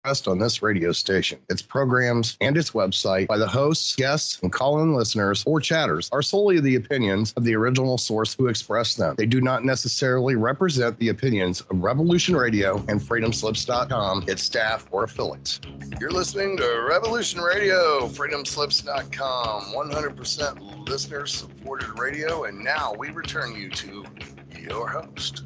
on this radio station. Its programs and its website by the hosts, guests, and call-in listeners or chatters are solely the opinions of the original source who expressed them. They do not necessarily represent the opinions of Revolution Radio and freedomslips.com, its staff, or affiliates. You're listening to Revolution Radio, freedomslips.com, 100% listener-supported radio, and now we return you to your host.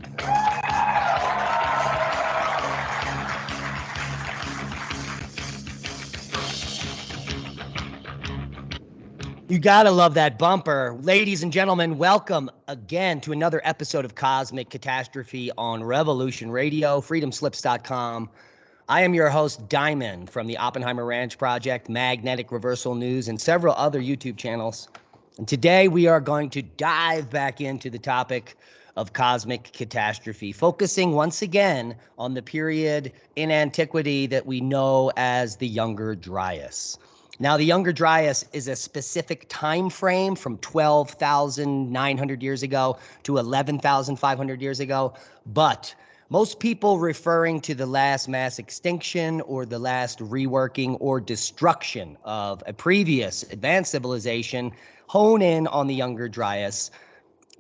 You gotta love that bumper. Ladies and gentlemen, welcome again to another episode of Cosmic Catastrophe on Revolution Radio, freedomslips.com. I am your host, Diamond, from the Oppenheimer Ranch Project, Magnetic Reversal News, and several other YouTube channels. And today we are going to dive back into the topic of cosmic catastrophe, focusing once again on the period in antiquity that we know as the Younger Dryas. Now, the Younger Dryas is a specific time frame from 12,900 years ago to 11,500 years ago, but most people referring to the last mass extinction or the last reworking or destruction of a previous advanced civilization hone in on the Younger Dryas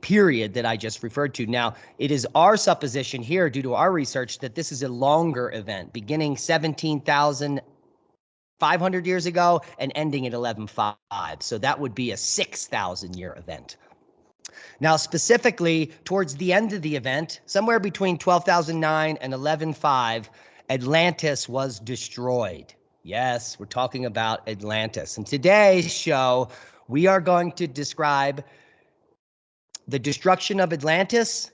period that I just referred to. Now, it is our supposition here, due to our research, that this is a longer event, beginning 17,500 years ago and ending at 11,500. So that would be a 6,000-year event. Now, specifically, towards the end of the event, somewhere between 12,009 and 11,500, Atlantis was destroyed. Yes, we're talking about Atlantis. In today's show, we are going to describe the destruction of Atlantis,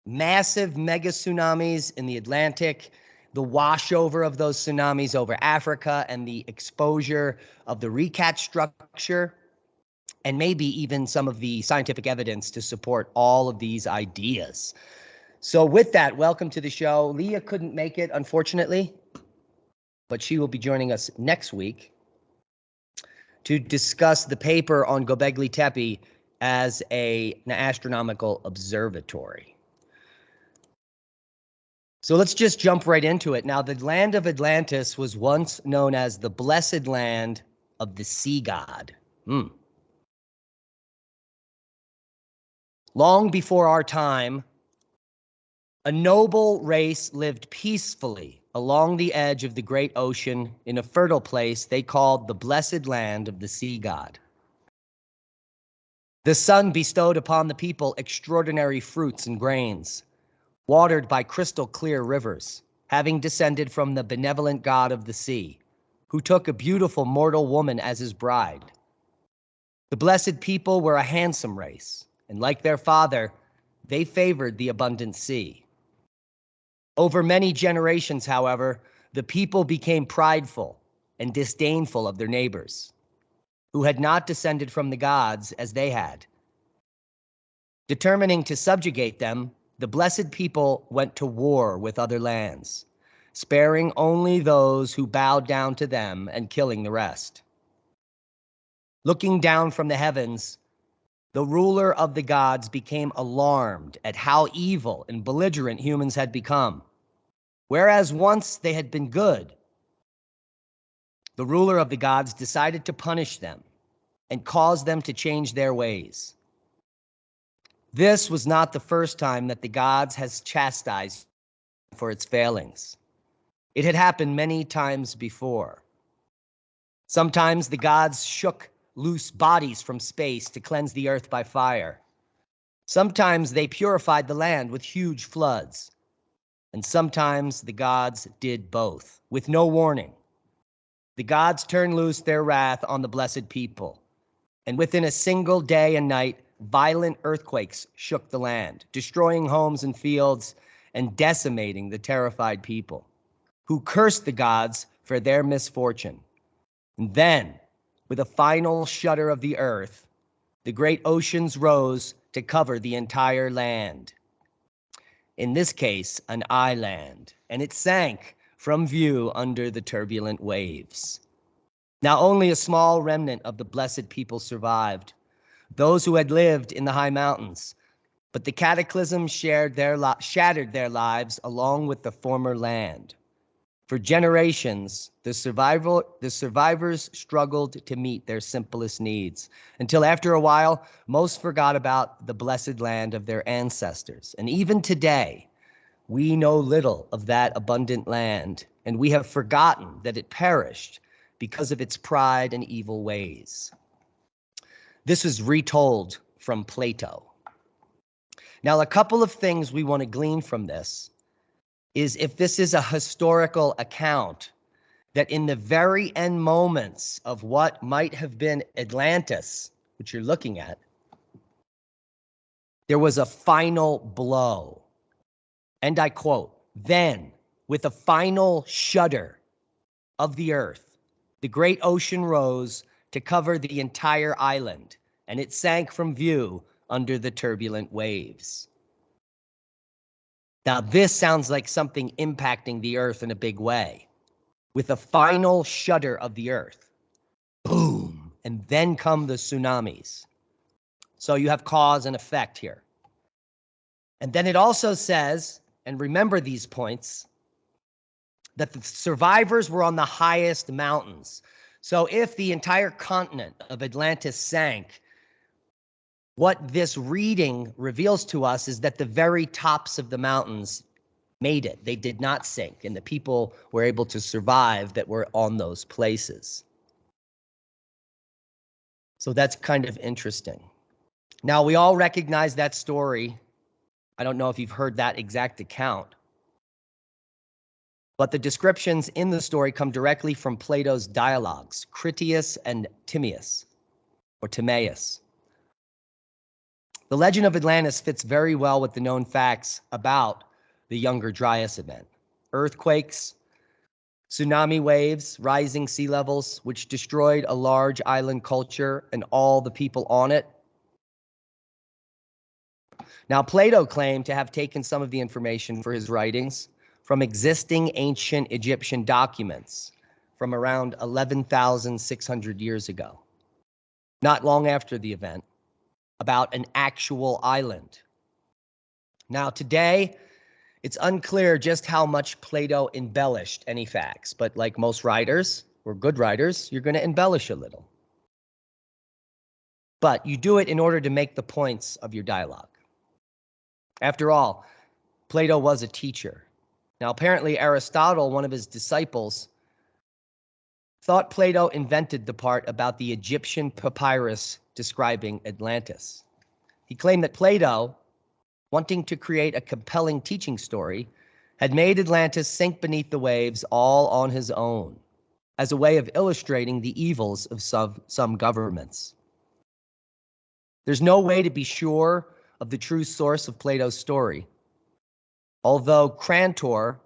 massive mega tsunamis in the Atlantic, the washover of those tsunamis over Africa, and the exposure of the recat structure, and maybe even some of the scientific evidence to support all of these ideas. So with that, welcome to the show. Leah couldn't make it, unfortunately, but she will be joining us next week to discuss the paper on Göbekli Tepe as an astronomical observatory. So let's just jump right into it. Now, the land of Atlantis was once known as the blessed land of the sea god. Long before our time, a noble race lived peacefully along the edge of the great ocean in a fertile place they called the blessed land of the sea god. The sun bestowed upon the people extraordinary fruits and grains, watered by crystal clear rivers, having descended from the benevolent god of the sea, who took a beautiful mortal woman as his bride. The blessed people were a handsome race, and like their father, they favored the abundant sea. Over many generations, however, the people became prideful and disdainful of their neighbors, who had not descended from the gods as they had. Determining to subjugate them, the blessed people went to war with other lands, sparing only those who bowed down to them and killing the rest. Looking down from the heavens, the ruler of the gods became alarmed at how evil and belligerent humans had become, whereas once they had been good. The ruler of the gods decided to punish them and cause them to change their ways. This was not the first time that the gods has chastised for its failings. It had happened many times before. Sometimes the gods shook loose bodies from space to cleanse the earth by fire. Sometimes they purified the land with huge floods. And sometimes the gods did both, with no warning. The gods turned loose their wrath on the blessed people, and within a single day and night, violent earthquakes shook the land, destroying homes and fields and decimating the terrified people, who cursed the gods for their misfortune. And then, with a final shudder of the earth, the great oceans rose to cover the entire land. In this case, an island, and it sank from view under the turbulent waves. Now only a small remnant of the blessed people survived, those who had lived in the high mountains, but the cataclysm shattered their lives along with the former land. For generations, the survivors struggled to meet their simplest needs, until after a while, most forgot about the blessed land of their ancestors. And even today, we know little of that abundant land, and we have forgotten that it perished because of its pride and evil ways. This was retold from Plato. Now, a couple of things we want to glean from this is if this is a historical account, that in the very end moments of what might have been Atlantis, which you're looking at, there was a final blow. And I quote, "Then, with a final shudder of the earth, the great ocean rose to cover the entire island, and it sank from view under the turbulent waves." Now, this sounds like something impacting the earth in a big way. With a final shudder of the earth, boom, and then come the tsunamis. So you have cause and effect here. And then it also says, and remember these points, that the survivors were on the highest mountains. So if the entire continent of Atlantis sank, what this reading reveals to us is that the very tops of the mountains made it. They did not sink, and the people were able to survive that were on those places. So that's kind of interesting. Now, we all recognize that story. I don't know if you've heard that exact account, but the descriptions in the story come directly from Plato's dialogues, Critias and Timaeus, or Timaeus. The legend of Atlantis fits very well with the known facts about the younger Dryas event. Earthquakes, tsunami waves, rising sea levels, which destroyed a large island culture and all the people on it. Now, Plato claimed to have taken some of the information for his writings from existing ancient Egyptian documents from around 11,600 years ago, not long after the event, about an actual island. Now, today, it's unclear just how much Plato embellished any facts, but like most writers, or good writers, you're going to embellish a little. But you do it in order to make the points of your dialogue. After all, Plato was a teacher. Now, apparently Aristotle, one of his disciples, thought Plato invented the part about the Egyptian papyrus describing Atlantis. He claimed that Plato, wanting to create a compelling teaching story, had made Atlantis sink beneath the waves all on his own, as a way of illustrating the evils of some governments. There's no way to be sure of the true source of Plato's story, although Crantor,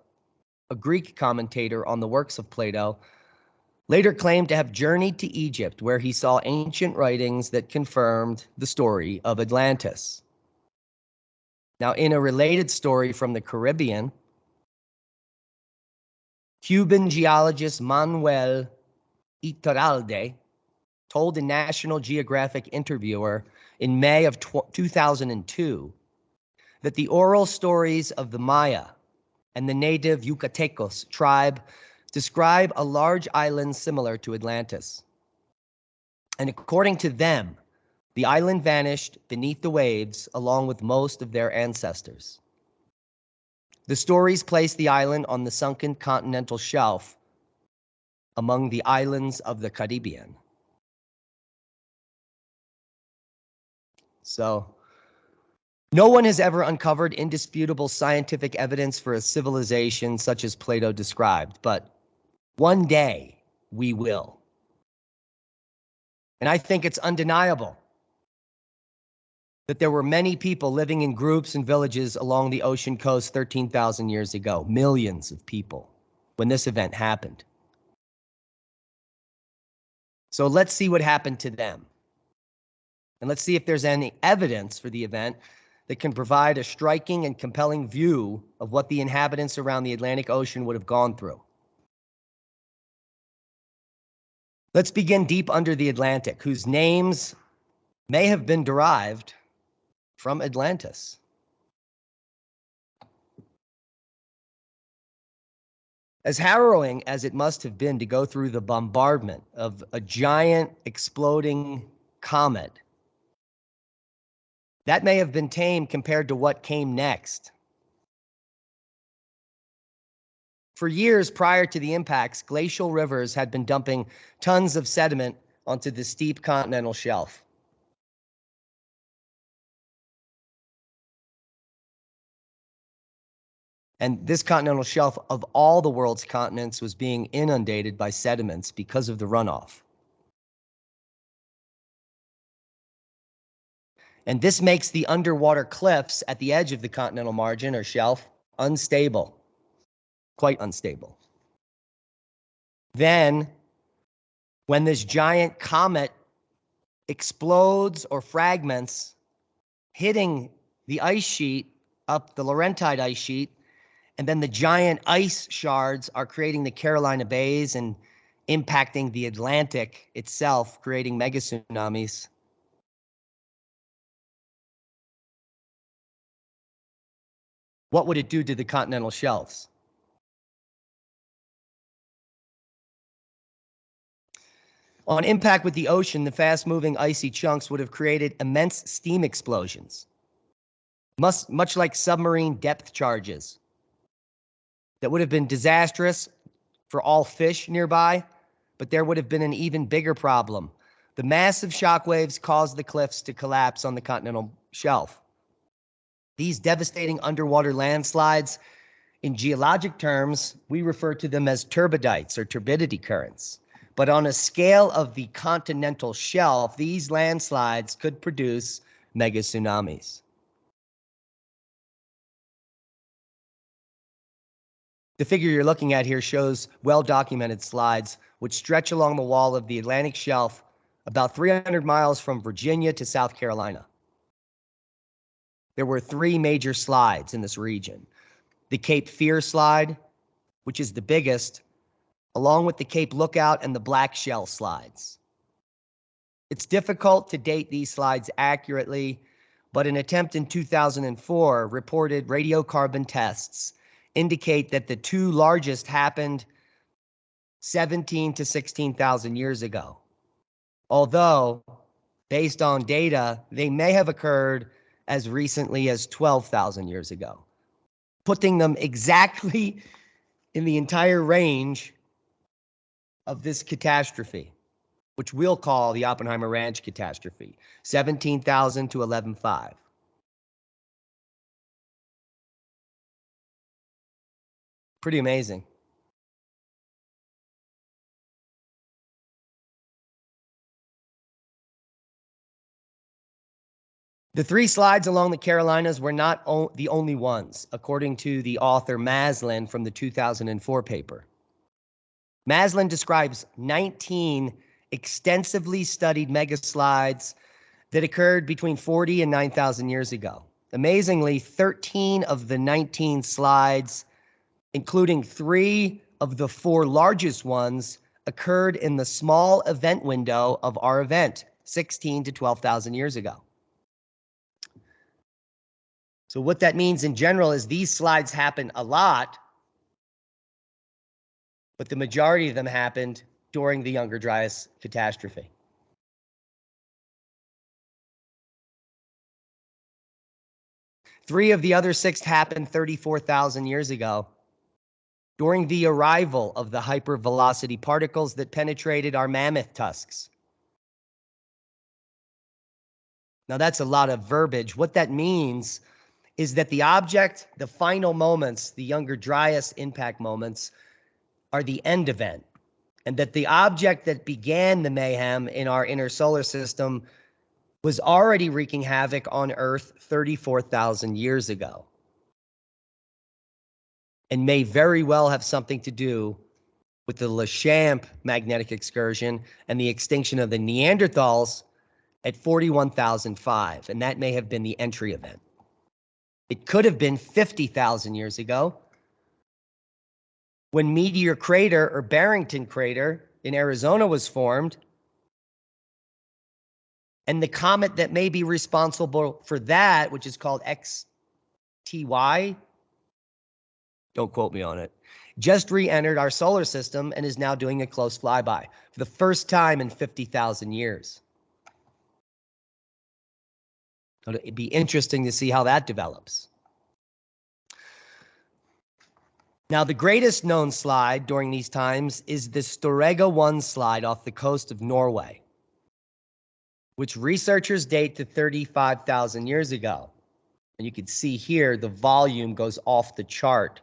a Greek commentator on the works of Plato, later claimed to have journeyed to Egypt, where he saw ancient writings that confirmed the story of Atlantis. Now, in a related story from the Caribbean, Cuban geologist Manuel Iturralde told a National Geographic interviewer in May of 2002 that the oral stories of the Maya and the native Yucatecos tribe describe a large island similar to Atlantis. And according to them, the island vanished beneath the waves along with most of their ancestors. The stories place the island on the sunken continental shelf among the islands of the Caribbean. So, no one has ever uncovered indisputable scientific evidence for a civilization such as Plato described, but one day we will. And I think it's undeniable that there were many people living in groups and villages along the ocean coast 13,000 years ago, millions of people, when this event happened. So let's see what happened to them. And let's see if there's any evidence for the event that can provide a striking and compelling view of what the inhabitants around the Atlantic Ocean would have gone through. Let's begin deep under the Atlantic, whose names may have been derived from Atlantis. As harrowing as it must have been to go through the bombardment of a giant exploding comet, that may have been tame compared to what came next. For years prior to the impacts, glacial rivers had been dumping tons of sediment onto the steep continental shelf. And this continental shelf of all the world's continents was being inundated by sediments because of the runoff. And this makes the underwater cliffs at the edge of the continental margin or shelf unstable, quite unstable. Then, when this giant comet explodes or fragments, hitting the ice sheet up the Laurentide ice sheet, and then the giant ice shards are creating the Carolina Bays and impacting the Atlantic itself, creating mega tsunamis. What would it do to the continental shelves? On impact with the ocean, the fast-moving icy chunks would have created immense steam explosions, much like submarine depth charges. That would have been disastrous for all fish nearby, but there would have been an even bigger problem. The massive shockwaves caused the cliffs to collapse on the continental shelf. These devastating underwater landslides, in geologic terms, we refer to them as turbidites or turbidity currents. But on a scale of the continental shelf, these landslides could produce mega tsunamis. The figure you're looking at here shows well-documented slides which stretch along the wall of the Atlantic shelf about 300 miles from Virginia to South Carolina. There were 3 major slides in this region. The Cape Fear slide, which is the biggest, along with the Cape Lookout and the Black Shell slides. It's difficult to date these slides accurately, but an attempt in 2004 reported radiocarbon tests indicate that the 2 largest happened 17 to 16,000 years ago. Although, based on data, they may have occurred as recently as 12,000 years ago, putting them exactly in the entire range of this catastrophe, which we'll call the Oppenheimer Ranch catastrophe, 17,000 to 11,500. Pretty amazing. The 3 slides along the Carolinas were not the only ones, according to the author Maslin from the 2004 paper. Maslin describes 19 extensively studied megaslides that occurred between 40 and 9,000 years ago. Amazingly, 13 of the 19 slides, including 3 of the 4 largest ones, occurred in the small event window of our event, 16 to 12,000 years ago. So what that means in general is these slides happen a lot, but the majority of them happened during the Younger Dryas catastrophe. Three of the other 6 happened 34,000 years ago during the arrival of the hypervelocity particles that penetrated our mammoth tusks. Now that's a lot of verbiage. What that means is that the object, the final moments, the Younger Dryas impact moments, are the end event, and that the object that began the mayhem in our inner solar system was already wreaking havoc on Earth 34,000 years ago, and may very well have something to do with the Lechamp magnetic excursion and the extinction of the Neanderthals at 41,005, and that may have been the entry event. It could have been 50,000 years ago, when Meteor Crater or Barrington Crater in Arizona was formed, and the comet that may be responsible for that, which is called XTY, don't quote me on it, just re-entered our solar system and is now doing a close flyby for the first time in 50,000 years. It'd be interesting to see how that develops. Now, the greatest known slide during these times is the Storegga 1 slide off the coast of Norway, which researchers date to 35,000 years ago. And you can see here the volume goes off the chart.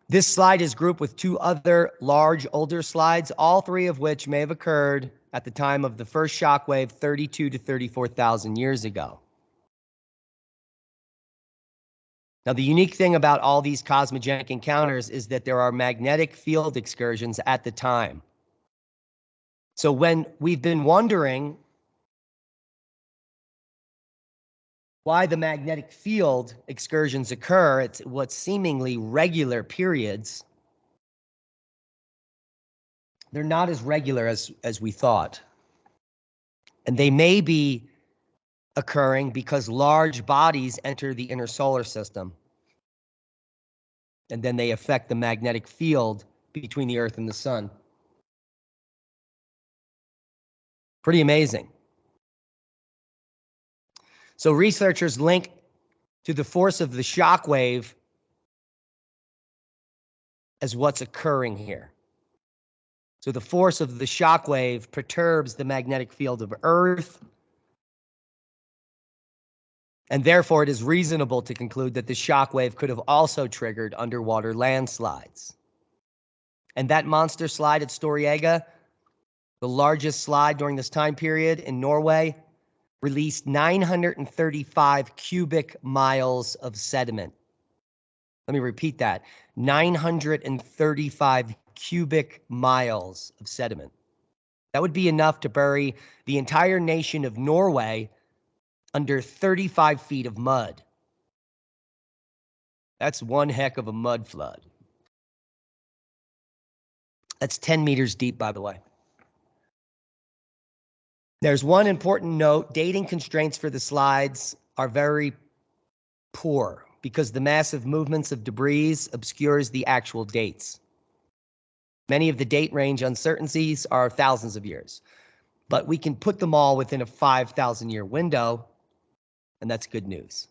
This slide is grouped with two other large older slides, all three of which may have occurred at the time of the first shock wave 32 to 34,000 years ago. Now, the unique thing about all these cosmogenic encounters is that there are magnetic field excursions at the time. So when we've been wondering why the magnetic field excursions occur at what seemingly regular periods, they're not as regular as we thought. And they may be occurring because large bodies enter the inner solar system, and then they affect the magnetic field between the Earth and the Sun. Pretty amazing. So researchers link to the force of the shock wave as what's occurring here. So the force of the shock wave perturbs the magnetic field of Earth, and therefore it is reasonable to conclude that the shock wave could have also triggered underwater landslides. And that monster slide at Storegga, the largest slide during this time period in Norway, released 935 cubic miles of sediment. Let me repeat that. 935 cubic miles of sediment. That would be enough to bury the entire nation of Norway under 35 feet of mud. That's one heck of a mud flood. That's 10 meters deep, by the way. There's one important note. Dating constraints for the slides are very poor because the massive movements of debris obscures the actual dates. Many of the date range uncertainties are thousands of years, but we can put them all within a 5,000-year window, and that's good news.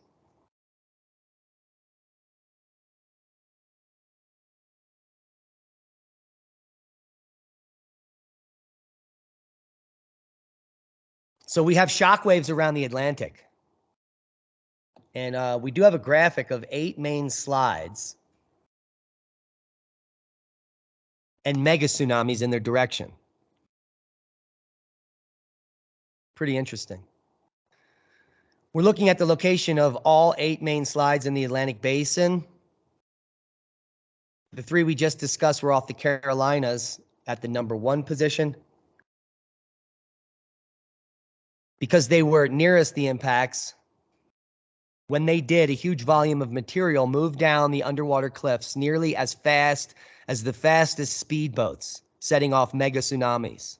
So we have shock waves around the Atlantic. And we do have a graphic of 8 main slides and mega tsunamis in their direction. Pretty interesting. We're looking at the location of all 8 main slides in the Atlantic Basin. The 3 we just discussed were off the Carolinas at the number 1 position. Because they were nearest the impacts, when they did, a huge volume of material moved down the underwater cliffs nearly as fast as the fastest speedboats, setting off mega tsunamis.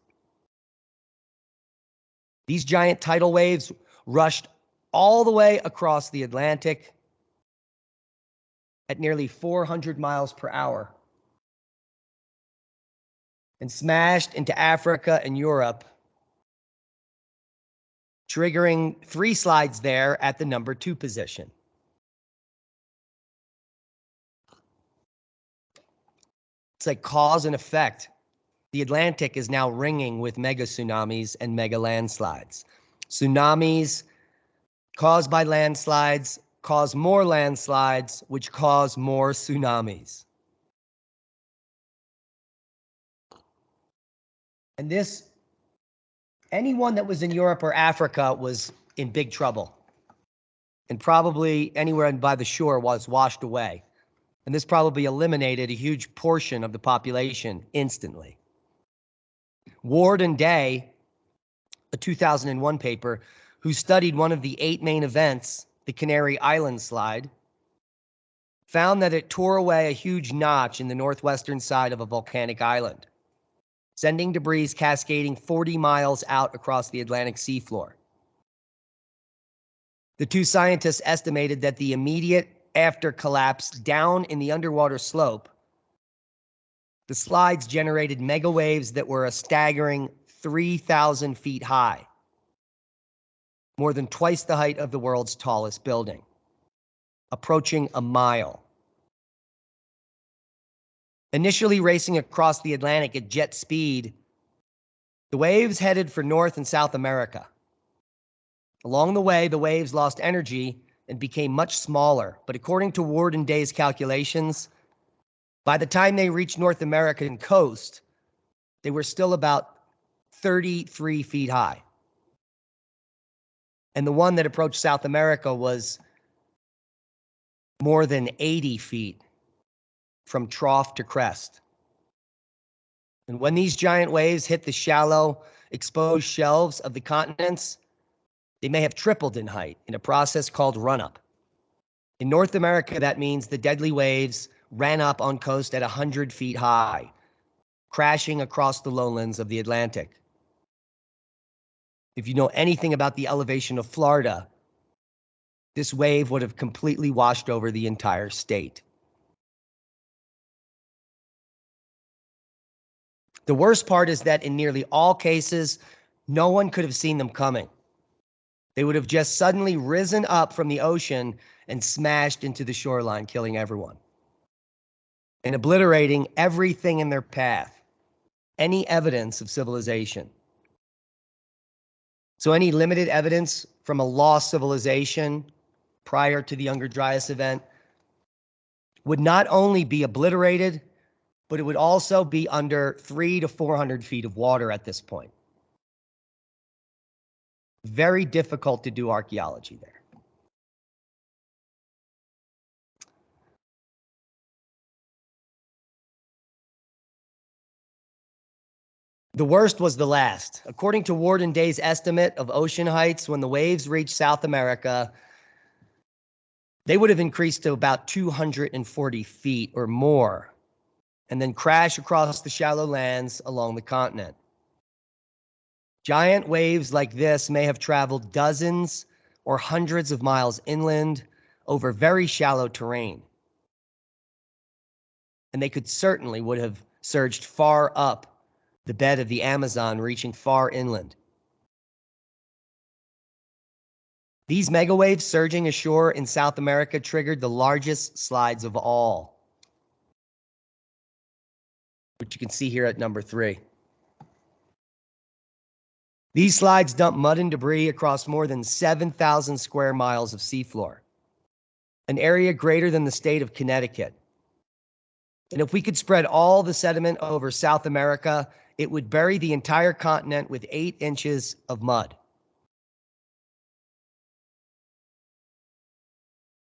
These giant tidal waves rushed all the way across the Atlantic at nearly 400 miles per hour and smashed into Africa and Europe, triggering 3 slides there at the number 2 position. It's like cause and effect. The Atlantic is now ringing with mega tsunamis and mega landslides. Tsunamis caused by landslides cause more landslides, which cause more tsunamis. And this, anyone that was in Europe or Africa was in big trouble. And probably anywhere by the shore was washed away. And this probably eliminated a huge portion of the population instantly. Ward and Day, a 2001 paper, who studied one of the 8 main events, the Canary Island slide, found that it tore away a huge notch in the northwestern side of a volcanic island, sending debris cascading 40 miles out across the Atlantic seafloor. The two scientists estimated that the immediate after collapse down in the underwater slope, the slides generated mega waves that were a staggering 3,000 feet high, more than twice the height of the world's tallest building, approaching a mile. Initially racing across the Atlantic at jet speed, the waves headed for North and South America. Along the way, the waves lost energy and became much smaller, but according to Ward and Day's calculations, by the time they reached North American coast, they were still about 33 feet high. And the one that approached South America was more than 80 feet from trough to crest. And when these giant waves hit the shallow, exposed shelves of the continents, they may have tripled in height in a process called run-up. In North America, that means the deadly waves ran up on coast at 100 feet high, crashing across the lowlands of the Atlantic. If you know anything about the elevation of Florida, this wave would have completely washed over the entire state. The worst part is that in nearly all cases, no one could have seen them coming. They would have just suddenly risen up from the ocean and smashed into the shoreline, killing everyone and obliterating everything in their path, any evidence of civilization. So any limited evidence from a lost civilization prior to the Younger Dryas event would not only be obliterated, but it would also be under 300 to 400 feet of water at this point. Very difficult to do archaeology there. The worst was the last. According to Ward and Day's estimate of ocean heights, when the waves reached South America, they would have increased to about 240 feet or more, and then crash across the shallow lands along the continent. Giant waves like this may have traveled dozens or hundreds of miles inland over very shallow terrain. And they could certainly would have surged far up the bed of the Amazon, reaching far inland. These megawaves surging ashore in South America triggered the largest slides of all, which you can see here at number 3. These slides dump mud and debris across more than 7,000 square miles of seafloor, an area greater than the state of Connecticut. And if we could spread all the sediment over South America, it would bury the entire continent with 8 inches of mud.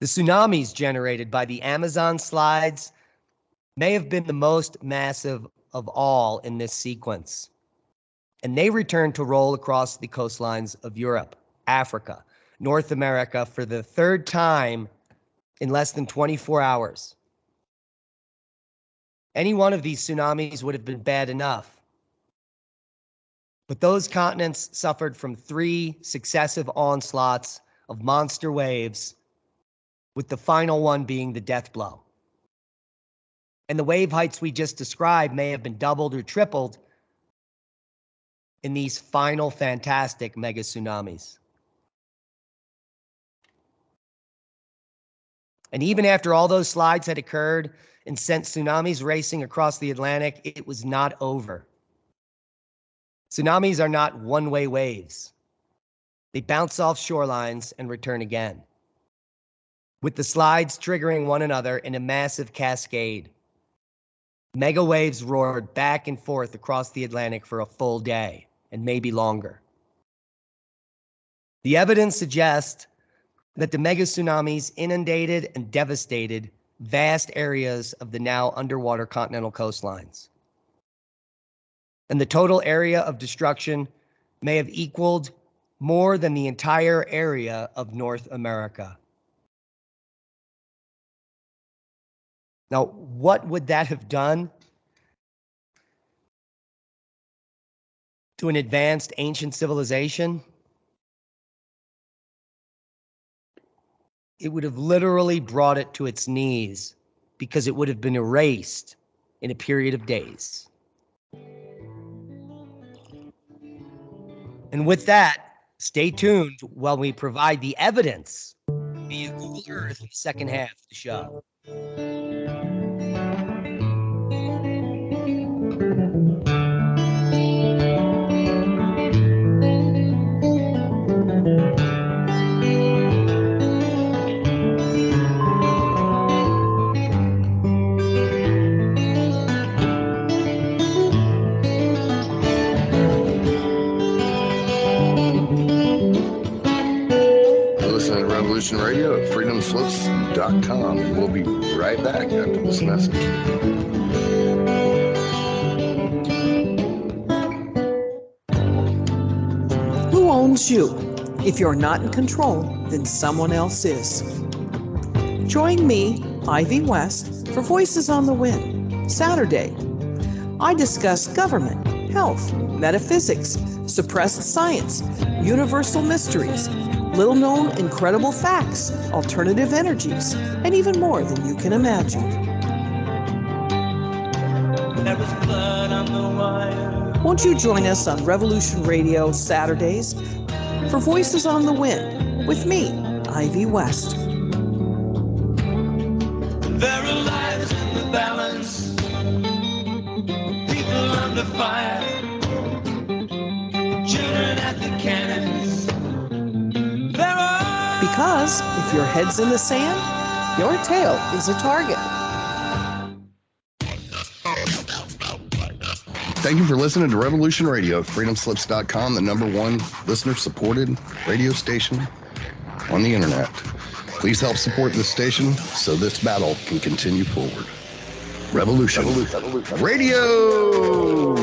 The tsunamis generated by the Amazon slides may have been the most massive of all in this sequence. And they returned to roll across the coastlines of Europe, Africa, North America for the 3rd time in less than 24 hours. Any one of these tsunamis would have been bad enough. But those continents suffered from 3 successive onslaughts of monster waves, with the final one being the death blow. And the wave heights we just described may have been doubled or tripled in these final fantastic mega tsunamis. And even after all those slides had occurred and sent tsunamis racing across the Atlantic, it was not over. Tsunamis are not one-way waves. They bounce off shorelines and return again, with the slides triggering one another in a massive cascade. Mega waves roared back and forth across the Atlantic for a full day, and maybe longer. The evidence suggests that the mega tsunamis inundated and devastated vast areas of the now underwater continental coastlines. And the total area of destruction may have equaled more than the entire area of North America. Now, what would that have done to an advanced ancient civilization? it would have literally brought it to its knees because it would have been erased in a period of days. And with that, stay tuned while we provide the evidence via Google Earth in the second half of the show. Listening to Revolution Radio at freedomslips.com. And we'll be right back after this message. Who owns you? If you're not in control, then someone else is. Join me, Ivy West, for Voices on the Wind, Saturday. I discuss government, health, metaphysics, suppressed science, universal mysteries, little-known incredible facts, alternative energies, and even more than you can imagine. There was blood on the wire. Won't you join us on Revolution Radio Saturdays for Voices on the Wind with me, Ivy West. There are lives in the balance, people under fire, children at the cannons. Because if your head's in the sand, your tail is a target. Thank you for listening to Revolution Radio, freedomslips.com, the #1 listener-supported radio station on the internet. Please help support this station so this battle can continue forward. Revolution Radio!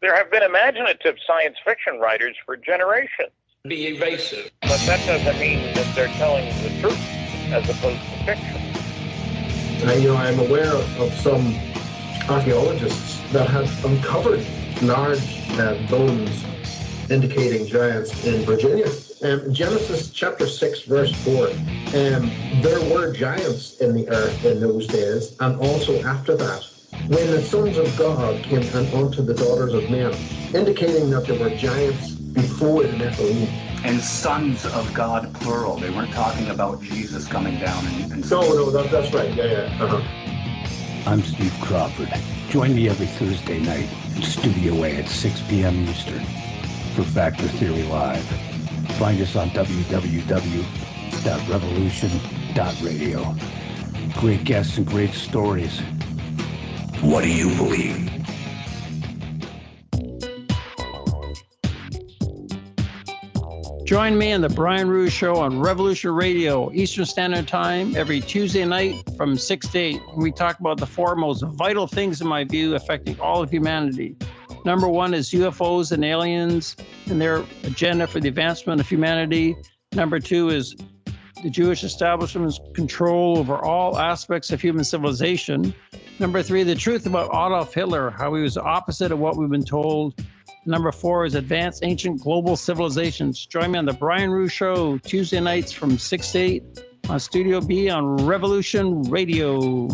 There have been imaginative science fiction writers for generations. Be evasive. But that doesn't mean that they're telling the truth as opposed to fiction. I'm aware of some archaeologists that have uncovered large bones indicating giants in Virginia. Genesis chapter 6, verse 4, there were giants in the earth in those days, and also after that, when the sons of God came unto the daughters of men, indicating that there were giants before the Nephilim. And sons of God, plural. They weren't talking about Jesus coming down and No, that's right. Yeah. Uh-huh. I'm Steve Crawford. Join me every Thursday night in Studio A at 6 p.m. Eastern for Factor Theory Live. Find us on www.revolution.radio. Great guests and great stories. What do you believe? Join me on the Brian Rouge Show on Revolution Radio, Eastern Standard Time, every Tuesday night from 6 to 8. We talk about the four most vital things, in my view, affecting all of humanity. Number one is UFOs and aliens and their agenda for the advancement of humanity. Number two is the Jewish establishment's control over all aspects of human civilization. Number three, the truth about Adolf Hitler, how he was the opposite of what we've been told. Number four is advanced ancient global civilizations. Join me on the Brian Rouge Show, Tuesday nights from 6 to 8 on Studio B on Revolution Radio.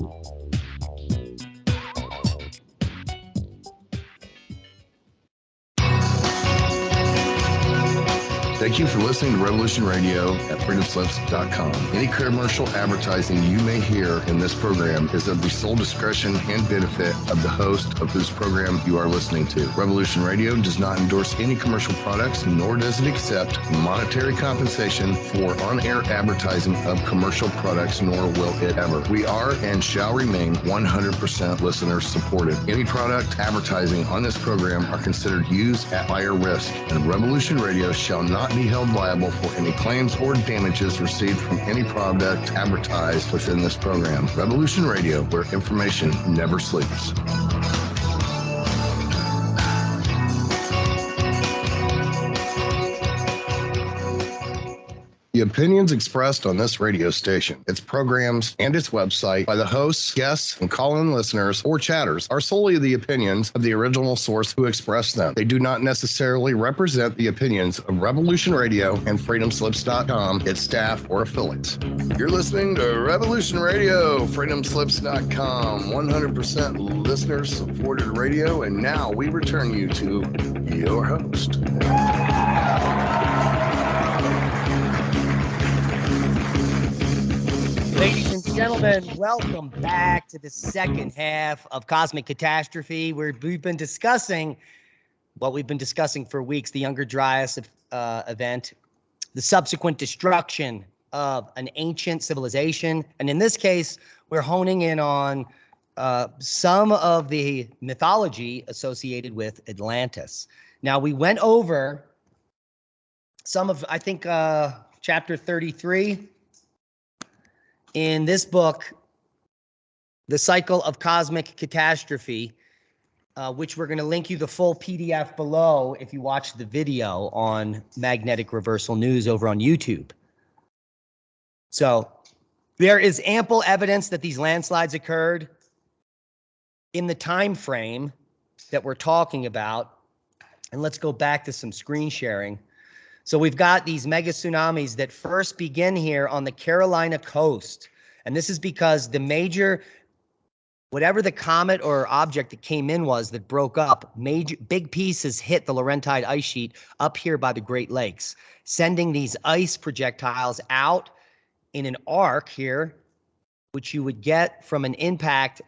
Thank you for listening to Revolution Radio at freedomslips.com. Any commercial advertising you may hear in this program is of the sole discretion and benefit of the host of whose program you are listening to. Revolution Radio does not endorse any commercial products, nor does it accept monetary compensation for on-air advertising of commercial products, nor will it ever. We are and shall remain 100% listener supported. Any product advertising on this program are considered used at higher risk, and Revolution Radio shall not be held liable for any claims or damages received from any product advertised within this program. Revolution Radio, where information never sleeps. opinions expressed on this radio station, its programs, and its website by the hosts, guests, and call-in listeners or chatters are solely the opinions of the original source who expressed them. They do not necessarily represent the opinions of Revolution Radio and freedomslips.com, its staff, or affiliates. You're listening to Revolution Radio, freedomslips.com, 100% listener-supported radio, and now we return you to your host. Ladies and gentlemen, welcome back to the second half of Cosmic Catastrophe, where we've been discussing what we've been discussing for weeks, the Younger Dryas event, the subsequent destruction of an ancient civilization. And in this case, we're honing in on some of the mythology associated with Atlantis. Now, we went over some of, I think, chapter 33 in this book, The Cycle of Cosmic Catastrophe, which we're going to link you the full PDF below if you watch the video on Magnetic Reversal News over on YouTube. So there is ample evidence that these landslides occurred in the time frame that we're talking about. And let's go back to some screen sharing. So we've got these mega tsunamis that first begin here on the Carolina coast. And this is because the major, whatever the comet or object that came in was that broke up, big pieces hit the Laurentide ice sheet up here by the Great Lakes, sending these ice projectiles out in an arc here, which you would get from an impact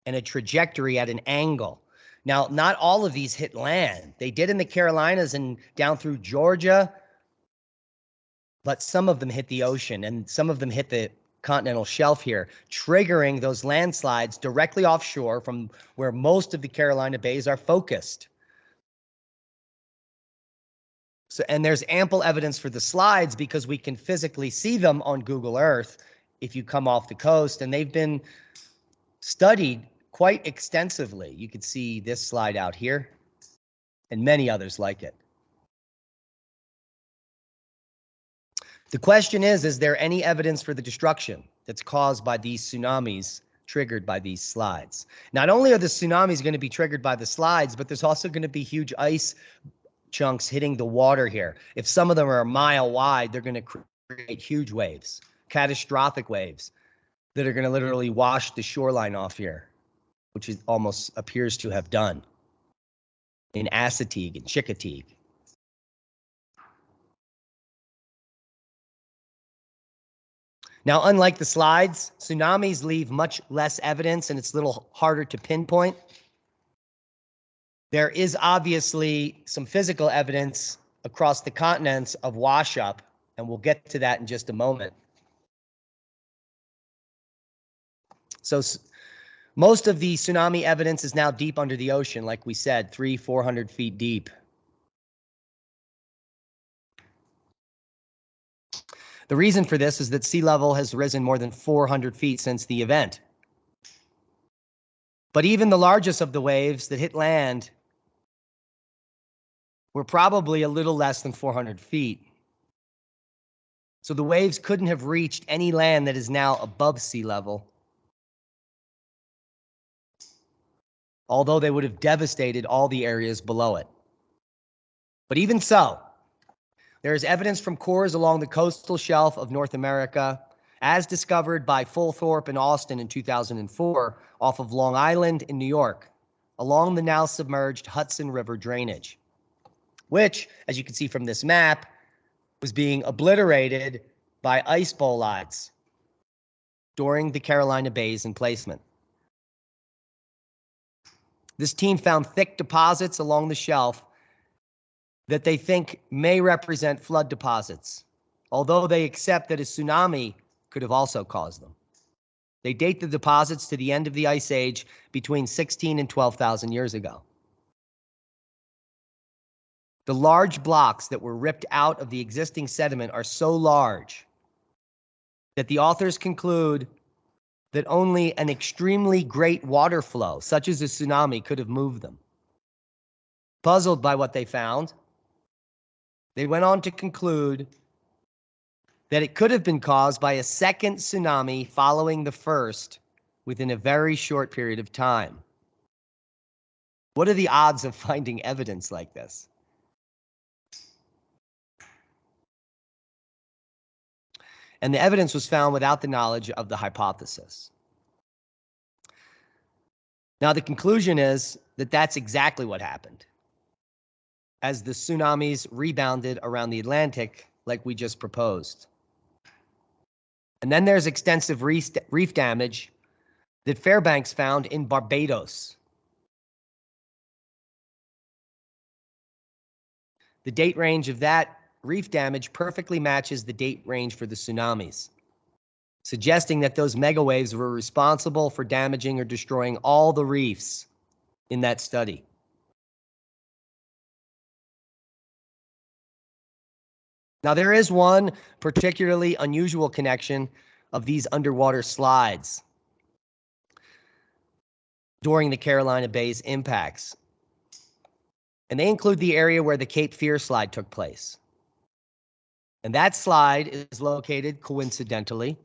and a trajectory at an angle. Now, not all of these hit land. They did in the Carolinas and down through Georgia, but some of them hit the ocean and some of them hit the continental shelf here, triggering those landslides directly offshore from where most of the Carolina bays are focused. So, and there's ample evidence for the slides because we can physically see them on Google Earth if you come off the coast, and they've been studied quite extensively. You could see this slide out here and many others like it. The question is there any evidence for the destruction that's caused by these tsunamis triggered by these slides? Not only are the tsunamis going to be triggered by the slides, but there's also going to be huge ice chunks hitting the water here. If some of them are a mile wide, they're going to create huge waves, catastrophic waves that are going to literally wash the shoreline off here, which it almost appears to have done in Assateague and Chickateague. Now, unlike the slides, tsunamis leave much less evidence and it's a little harder to pinpoint. There is obviously some physical evidence across the continents of wash up, and we'll get to that in just a moment. So most of the tsunami evidence is now deep under the ocean, like we said, 300-400 feet deep. The reason for this is that sea level has risen more than 400 feet since the event. But even the largest of the waves that hit land were probably a little less than 400 feet. So the waves couldn't have reached any land that is now above sea level, although they would have devastated all the areas below it. But even so, there is evidence from cores along the coastal shelf of North America, as discovered by Fulthorpe and Austin in 2004 off of Long Island in New York, along the now submerged Hudson River drainage, which, as you can see from this map, was being obliterated by ice bolides during the Carolina Bays emplacement. This team found thick deposits along the shelf that they think may represent flood deposits, although they accept that a tsunami could have also caused them. They date the deposits to the end of the Ice Age between 16 and 12,000 years ago. The large blocks that were ripped out of the existing sediment are so large that the authors conclude that only an extremely great water flow, such as a tsunami, could have moved them. Puzzled by what they found, they went on to conclude that it could have been caused by a second tsunami following the first within a very short period of time. What are the odds of finding evidence like this? And the evidence was found without the knowledge of the hypothesis. Now, the conclusion is that that's exactly what happened, as the tsunamis rebounded around the Atlantic like we just proposed. And then there's extensive reef damage that Fairbanks found in Barbados. The date range of that reef damage perfectly matches the date range for the tsunamis, suggesting that those megawaves were responsible for damaging or destroying all the reefs in that study. Now, there is one particularly unusual connection of these underwater slides during the Carolina Bay's impacts. And they include the area where the Cape Fear slide took place. And that slide is located, coincidentally,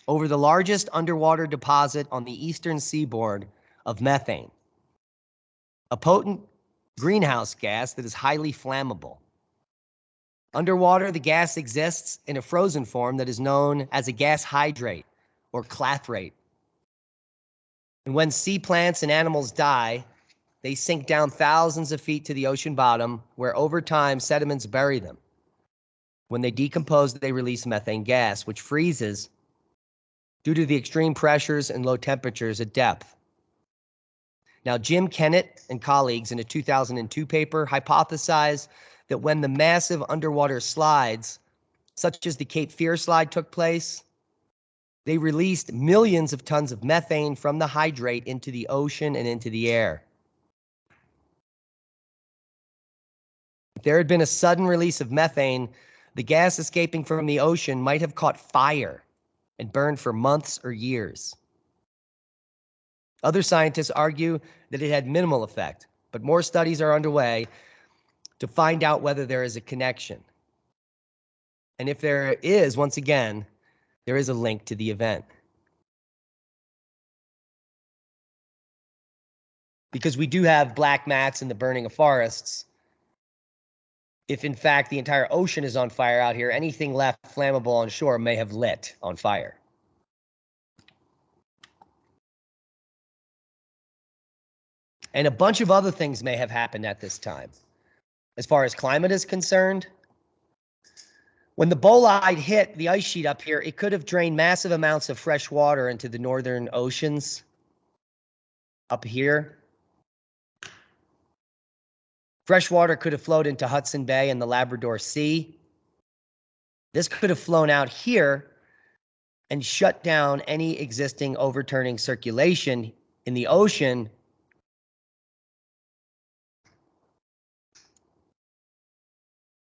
over the largest underwater deposit on the eastern seaboard of methane, a potent greenhouse gas that is highly flammable. Underwater, the gas exists in a frozen form that is known as a gas hydrate or clathrate. And when sea plants and animals die, they sink down thousands of feet to the ocean bottom, where over time sediments bury them. When they decompose, they release methane gas, which freezes due to the extreme pressures and low temperatures at depth. Now, Jim Kennett and colleagues in a 2002 paper hypothesized that when the massive underwater slides, such as the Cape Fear slide, took place, they released millions of tons of methane from the hydrate into the ocean and into the air. If there had been a sudden release of methane, the gas escaping from the ocean might have caught fire and burned for months or years. Other scientists argue that it had minimal effect, but more studies are underway to find out whether there is a connection. And if there is, once again, there is a link to the event. Because we do have black mats in the burning of forests. If in fact the entire ocean is on fire out here, anything left flammable on shore may have lit on fire. And a bunch of other things may have happened at this time. As far as climate is concerned, when the bolide hit the ice sheet up here, it could have drained massive amounts of fresh water into the northern oceans up here. Fresh water could have flowed into Hudson Bay and the Labrador Sea. This could have flown out here and shut down any existing overturning circulation in the ocean,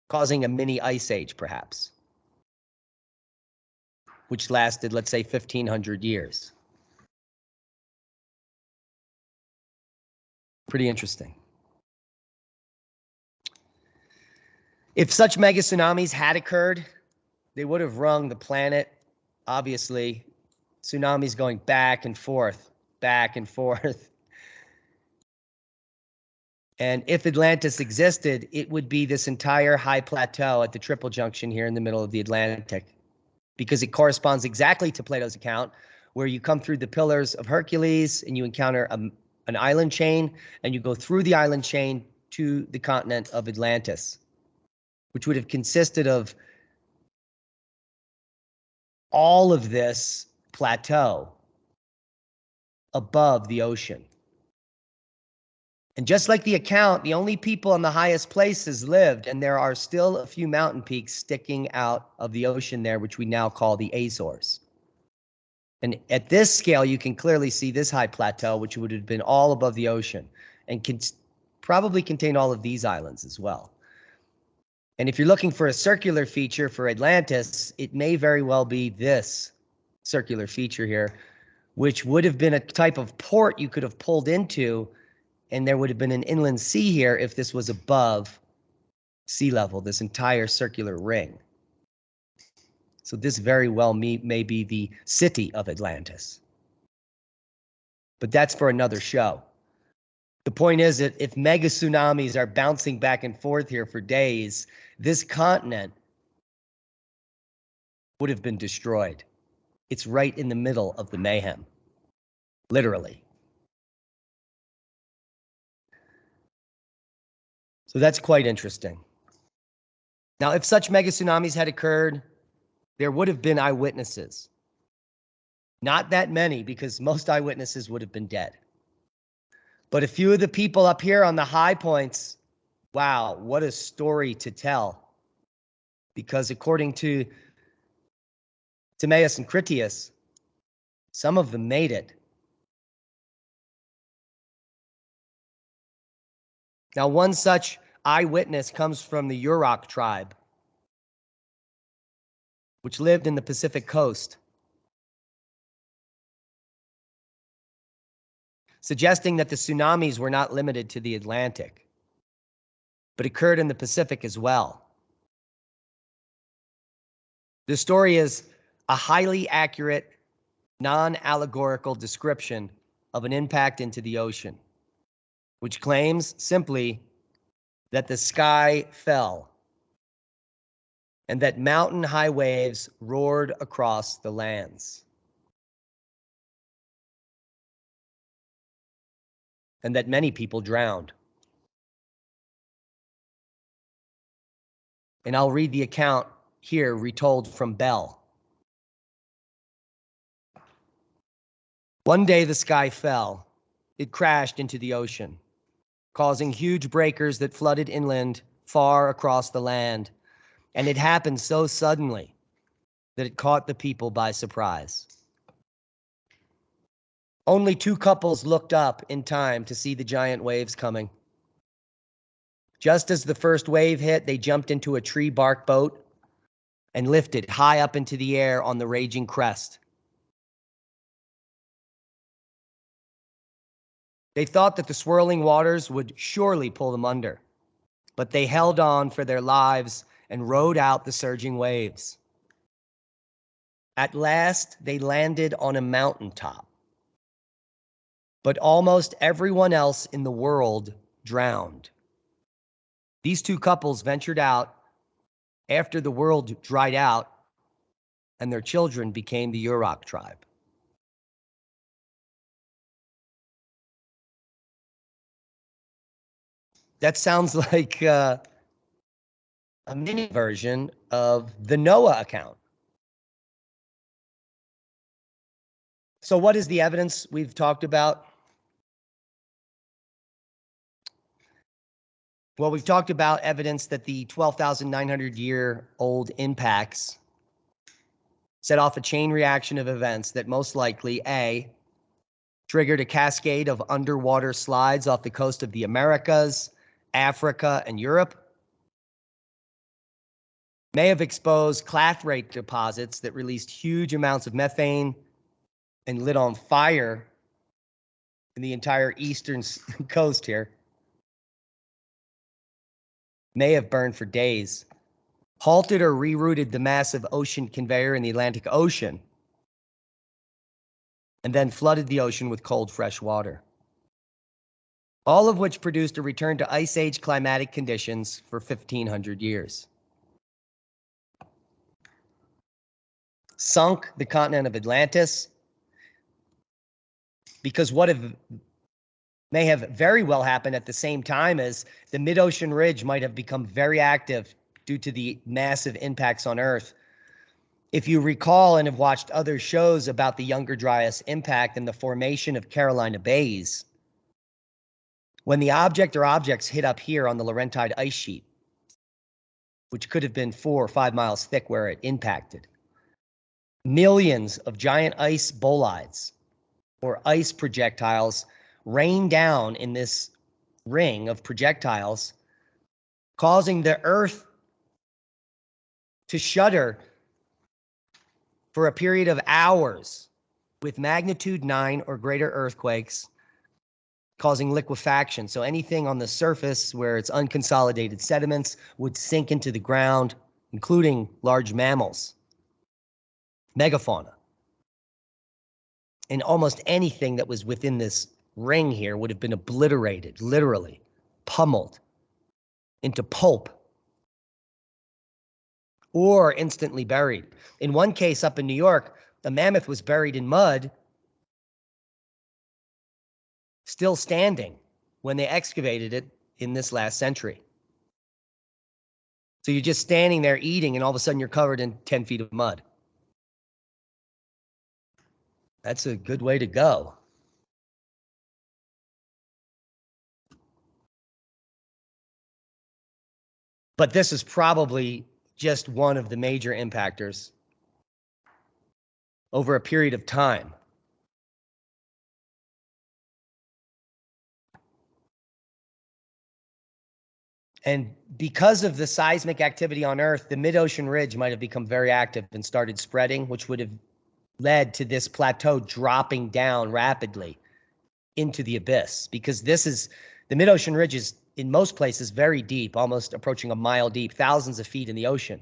causing a mini ice age, perhaps, which lasted, let's say, 1,500 years. Pretty interesting. If such mega tsunamis had occurred, they would have wrung the planet, obviously. Tsunamis going back and forth, back and forth. And if Atlantis existed, it would be this entire high plateau at the triple junction here in the middle of the Atlantic, because it corresponds exactly to Plato's account, where you come through the Pillars of Hercules and you encounter an island chain, and you go through the island chain to the continent of Atlantis, which would have consisted of all of this plateau above the ocean. And just like the account, the only people in the highest places lived, and there are still a few mountain peaks sticking out of the ocean there, which we now call the Azores. And at this scale, you can clearly see this high plateau, which would have been all above the ocean, and can probably contain all of these islands as well. And if you're looking for a circular feature for Atlantis, it may very well be this circular feature here, which would have been a type of port you could have pulled into, and there would have been an inland sea here if this was above sea level, this entire circular ring. So this very well may be the city of Atlantis. But that's for another show. The point is that if mega tsunamis are bouncing back and forth here for days, this continent would have been destroyed. It's right in the middle of the mayhem, literally. So that's quite interesting. Now, if such mega tsunamis had occurred, there would have been eyewitnesses. Not that many, because most eyewitnesses would have been dead. But a few of the people up here on the high points, wow, what a story to tell. Because according to Timaeus and Critias, some of them made it. Now, one such eyewitness comes from the Yurok tribe, which lived in the Pacific coast, suggesting that the tsunamis were not limited to the Atlantic, but occurred in the Pacific as well. The story is a highly accurate, non-allegorical description of an impact into the ocean, which claims simply that the sky fell and that mountain-high waves roared across the lands, and that many people drowned. And I'll read the account here retold from Bell. One day the sky fell. It crashed into the ocean, causing huge breakers that flooded inland far across the land. And it happened so suddenly that it caught the people by surprise. Only 2 couples looked up in time to see the giant waves coming. Just as the first wave hit, they jumped into a tree bark boat and lifted high up into the air on the raging crest. They thought that the swirling waters would surely pull them under, but they held on for their lives and rode out the surging waves. At last, they landed on a mountaintop, but almost everyone else in the world drowned. These 2 couples ventured out after the world dried out, and their children became the Yurok tribe. That sounds like a mini version of the Noah account. So what is the evidence we've talked about? Well, we've talked about evidence that the 12,900-year-old impacts set off a chain reaction of events that most likely, A, triggered a cascade of underwater slides off the coast of the Americas, Africa, and Europe, may have exposed clathrate deposits that released huge amounts of methane and lit on fire in the entire eastern coast here, may have burned for days, halted or rerouted the massive ocean conveyor in the Atlantic Ocean, and then flooded the ocean with cold, fresh water. All of which produced a return to Ice Age climatic conditions for 1,500 years. Sunk the continent of Atlantis, because may have very well happened at the same time as the mid-ocean ridge might have become very active due to the massive impacts on Earth. If you recall and have watched other shows about the Younger Dryas impact and the formation of Carolina Bays, when the object or objects hit up here on the Laurentide ice sheet, which could have been 4 or 5 miles thick where it impacted, millions of giant ice bolides or ice projectiles rain down in this ring of projectiles, causing the Earth to shudder for a period of hours with magnitude 9 or greater earthquakes, causing liquefaction. So anything on the surface where it's unconsolidated sediments would sink into the ground, including large mammals. megafauna. And almost anything that was within this ring here would have been obliterated, literally, pummeled into pulp, or instantly buried. In one case up in New York, a mammoth was buried in mud, still standing when they excavated it in this last century. So you're just standing there eating, and all of a sudden you're covered in 10 feet of mud. That's a good way to go. But this is probably just one of the major impactors over a period of time. And because of the seismic activity on Earth, the mid-ocean ridge might have become very active and started spreading, which would have led to this plateau dropping down rapidly into the abyss. Because this is, the mid-ocean ridge is in most places very deep, almost approaching a mile deep, thousands of feet in the ocean.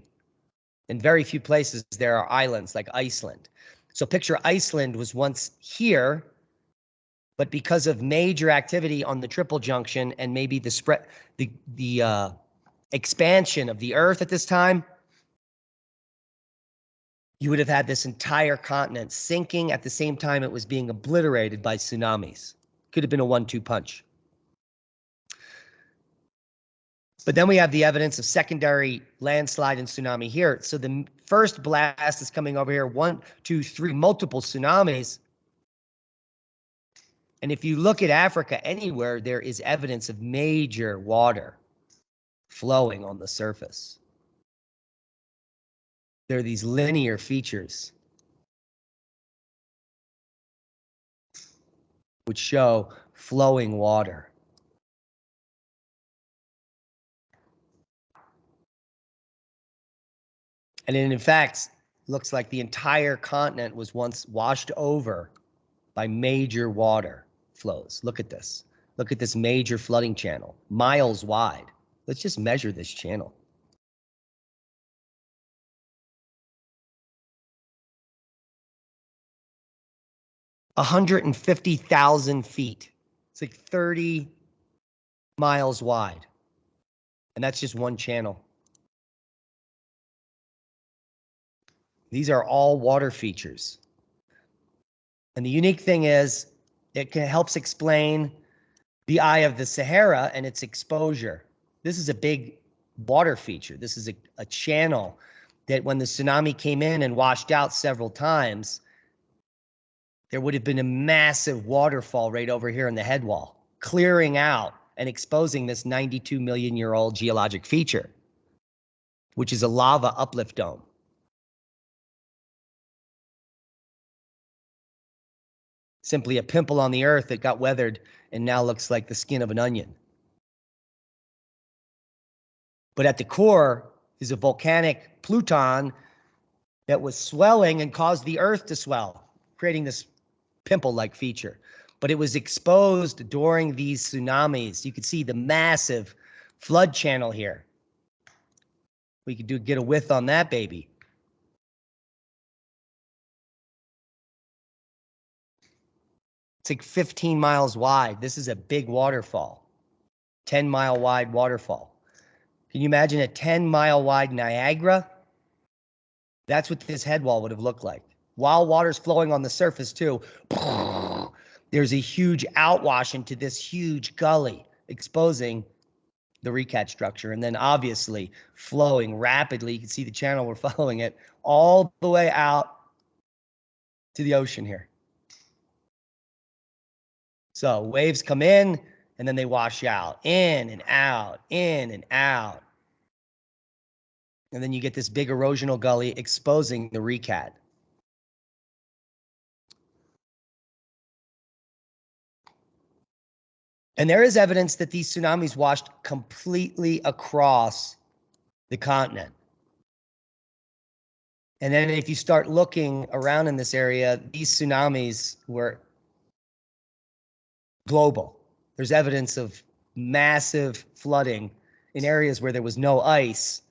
In very few places there are islands like Iceland. So picture Iceland was once here, but because of major activity on the triple junction and maybe the spread, the expansion of the Earth at this time, you would have had this entire continent sinking at the same time it was being obliterated by tsunamis. Could have been a 1-2 punch. But then we have the evidence of secondary landslide and tsunami here. So the first blast is coming over here, 1, 2, 3, multiple tsunamis. And if you look at Africa anywhere, there is evidence of major water flowing on the surface. There are these linear features which show flowing water. And in fact, looks like the entire continent was once washed over by major water flows. Look at this. Look at this major flooding channel, miles wide. Let's just measure this channel. $150,000 feet. It's like 30 miles wide. And that's just one channel. These are all water features. And the unique thing is, helps explain the Eye of the Sahara and its exposure. This is a big water feature. This is a channel that when the tsunami came in and washed out several times, there would have been a massive waterfall right over here in the head wall, clearing out and exposing this 92 million year old geologic feature, which is a lava uplift dome. Simply a pimple on the earth that got weathered and now looks like the skin of an onion. But at the core is a volcanic pluton that was swelling and caused the earth to swell, creating this pimple-like feature. But it was exposed during these tsunamis. You could see the massive flood channel here. We could get a width on that baby. It's like 15 miles wide. This is a big waterfall, 10-mile wide waterfall. Can you imagine a 10-mile wide Niagara? That's what this head wall would have looked like. While water's flowing on the surface too, there's a huge outwash into this huge gully, exposing the recap structure. And then obviously flowing rapidly, you can see the channel, we're following it all the way out to the ocean here. So waves come in and then they wash out, in and out, in and out. And then you get this big erosional gully exposing the recap. And there is evidence that these tsunamis washed completely across the continent. And then if you start looking around in this area, these tsunamis were global. There's evidence of massive flooding in areas where there was no ice.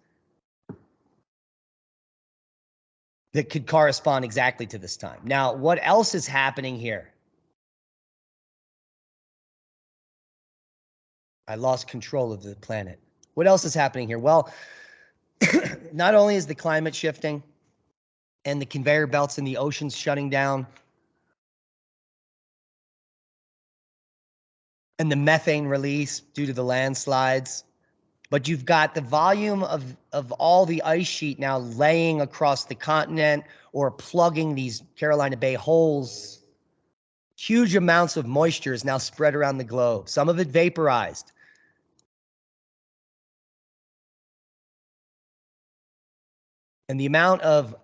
that could correspond exactly to this time. Now, what else is happening here? I lost control of the planet. What else is happening here? Well, not only is the climate shifting and the conveyor belts in the oceans shutting down, and the methane release due to the landslides, but you've got the volume of all the ice sheet now laying across the continent or plugging these Carolina Bay holes. Huge amounts of moisture is now spread around the globe, some of it vaporized. And the amount of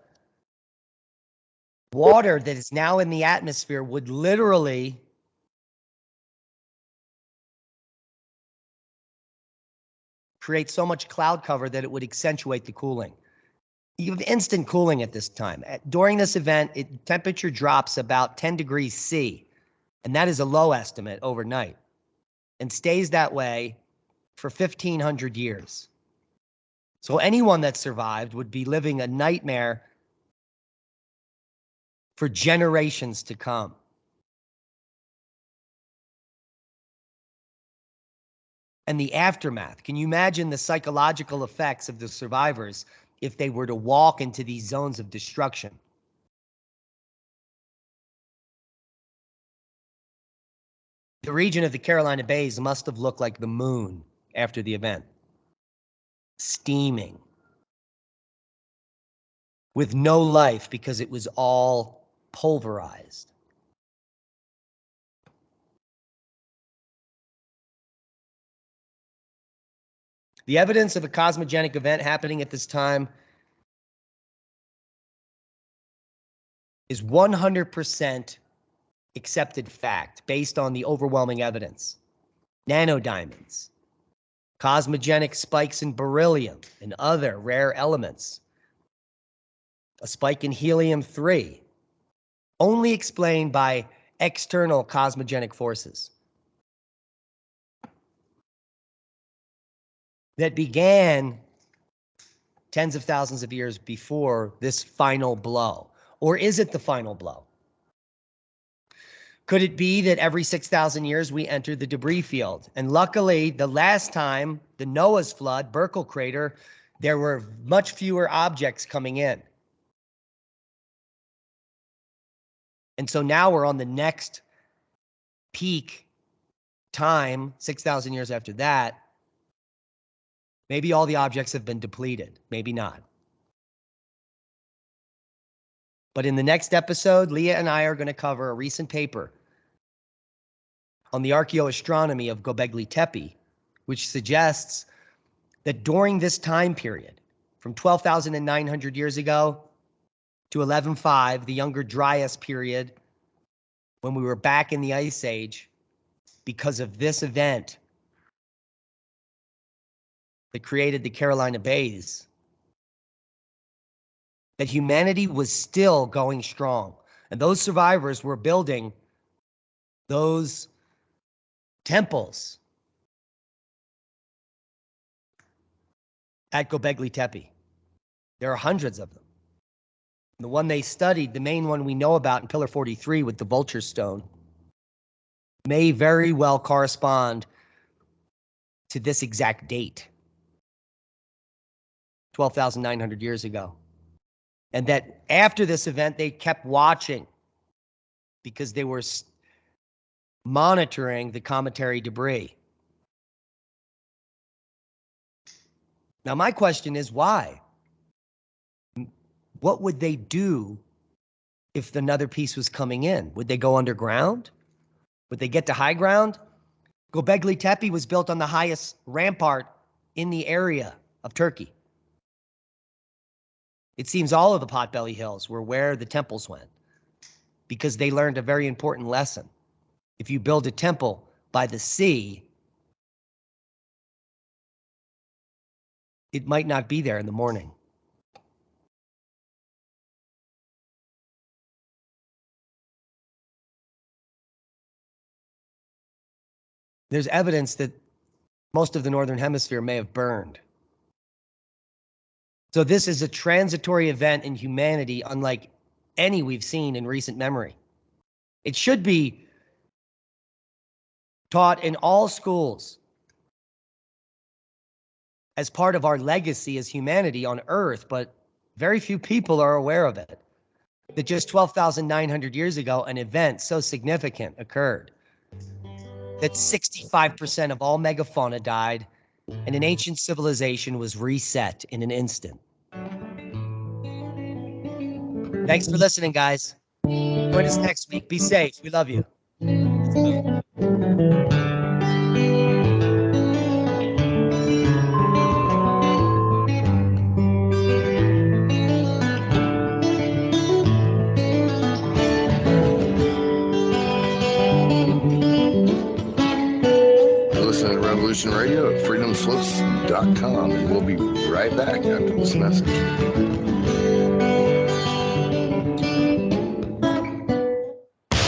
water that is now in the atmosphere would literally create so much cloud cover that it would accentuate the cooling. You have instant cooling at this time. During this event, temperature drops about 10 degrees C, and that is a low estimate overnight, and stays that way for 1,500 years. So anyone that survived would be living a nightmare for generations to come. And the aftermath. Can you imagine the psychological effects of the survivors if they were to walk into these zones of destruction? The region of the Carolina Bays must have looked like the moon after the event. Steaming. With no life because it was all pulverized. The evidence of a cosmogenic event happening at this time is 100% accepted fact based on the overwhelming evidence. Nanodiamonds, cosmogenic spikes in beryllium and other rare elements, a spike in helium-3, only explained by external cosmogenic forces that began tens of thousands of years before this final blow. Or is it the final blow? Could it be that every 6,000 years we enter the debris field? And luckily, the last time, the Noah's flood, Burkle crater, there were much fewer objects coming in. And so now we're on the next peak time, 6,000 years after that. Maybe all the objects have been depleted, maybe not. But in the next episode, Leah and I are going to cover a recent paper on the archaeoastronomy of Göbekli Tepe, which suggests that during this time period, from 12,900 years ago to 11,500, the younger Dryas period, when we were back in the Ice Age, because of this event that created the Carolina Bays, that humanity was still going strong. And those survivors were building those temples at Göbekli Tepe. There are hundreds of them. The one they studied, the main one we know about in Pillar 43 with the vulture stone, may very well correspond to this exact date, 12,900 years ago. And that after this event, they kept watching because they were monitoring the cometary debris. Now, my question is why? What would they do if another piece was coming in? Would they go underground? Would they get to high ground? Göbekli Tepe was built on the highest rampart in the area of Turkey. It seems all of the Potbelly Hills were where the temples went because they learned a very important lesson. If you build a temple by the sea, it might not be there in the morning. There's evidence that most of the Northern Hemisphere may have burned. So this is a transitory event in humanity unlike any we've seen in recent memory. It should be taught in all schools as part of our legacy as humanity on Earth, but very few people are aware of it. That just 12,900 years ago, an event so significant occurred. That 65% of all megafauna died, and an ancient civilization was reset in an instant. Thanks for listening, guys. Join us next week. Be safe. We love you. Listen to Revolution Radio at freedomslips.com, and we'll be right back after this message.